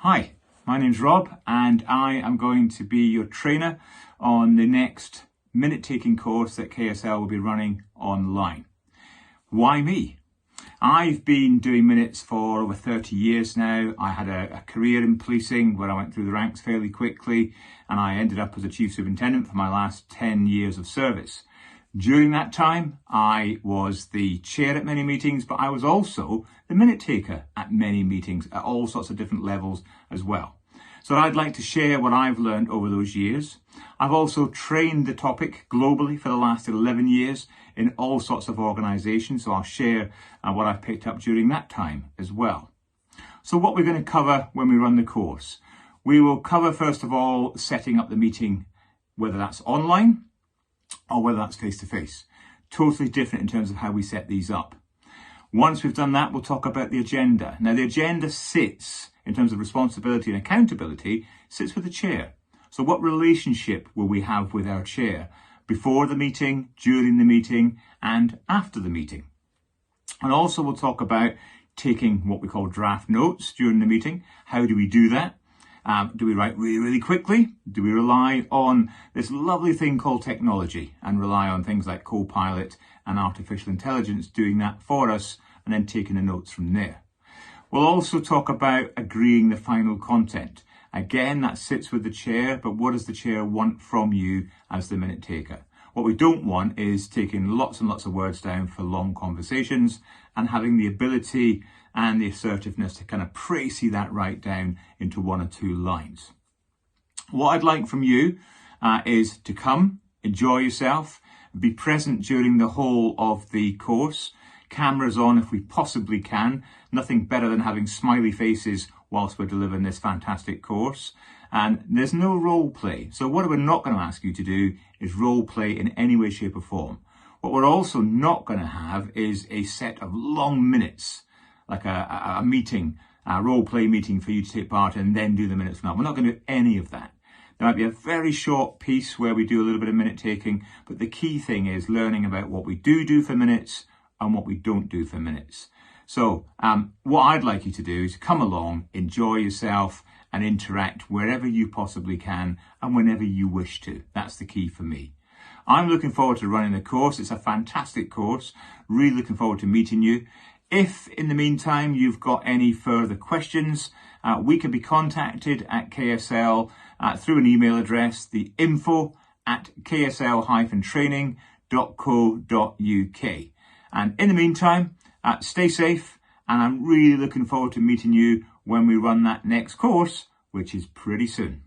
Hi, my name's Rob and I am going to be your trainer on the next minute taking course that KSL will be running online. Why me? I've been doing minutes for over 30 years now. I had a career in policing where I went through the ranks fairly quickly and I ended up as a chief superintendent for my last 10 years of service. During that time, I was the chair at many meetings, but I was also the minute taker at many meetings at all sorts of different levels as well. So I'd like to share what I've learned over those years. I've also trained the topic globally for the last 11 years in all sorts of organisations, so I'll share what I've picked up during that time as well. So what we're going to cover when we run the course. We will cover, first of all, setting up the meeting, whether that's online or whether that's face-to-face. Totally different in terms of how we set these up. Once we've done that, we'll talk about the agenda. Now, the agenda sits, in terms of responsibility and accountability, sits with the chair. So what relationship will we have with our chair before the meeting, during the meeting, and after the meeting? And also we'll talk about taking what we call draft notes during the meeting. How do we do that? Do we write really, really quickly? Do we rely on this lovely thing called technology and rely on things like Copilot and artificial intelligence doing that for us and then taking the notes from there? We'll also talk about agreeing the final content. Again, that sits with the chair, but what does the chair want from you as the minute taker? What we don't want is taking lots and lots of words down for long conversations and having the ability and the assertiveness to kind of précis that right down into 1 or 2 lines. What I'd like from you is to come, enjoy yourself, be present during the whole of the course, cameras on if we possibly can. Nothing better than having smiley faces whilst we're delivering this fantastic course. And there's no role play. So what we're not going to ask you to do is role play in any way, shape or form. What we're also not going to have is a set of long minutes, like a meeting, a role play meeting for you to take part in and then do the minutes from that. We're not going to do any of that. There might be a very short piece where we do a little bit of minute taking, but the key thing is learning about what we do for minutes and what we don't do for minutes. So what I'd like you to do is come along, enjoy yourself and interact wherever you possibly can and whenever you wish to. That's the key for me. I'm looking forward to running the course. It's a fantastic course. Really looking forward to meeting you. If in the meantime you've got any further questions, we can be contacted at KSL through an email address, the info@ksl-training.co.uk. And in the meantime, stay safe, and I'm really looking forward to meeting you when we run that next course, which is pretty soon.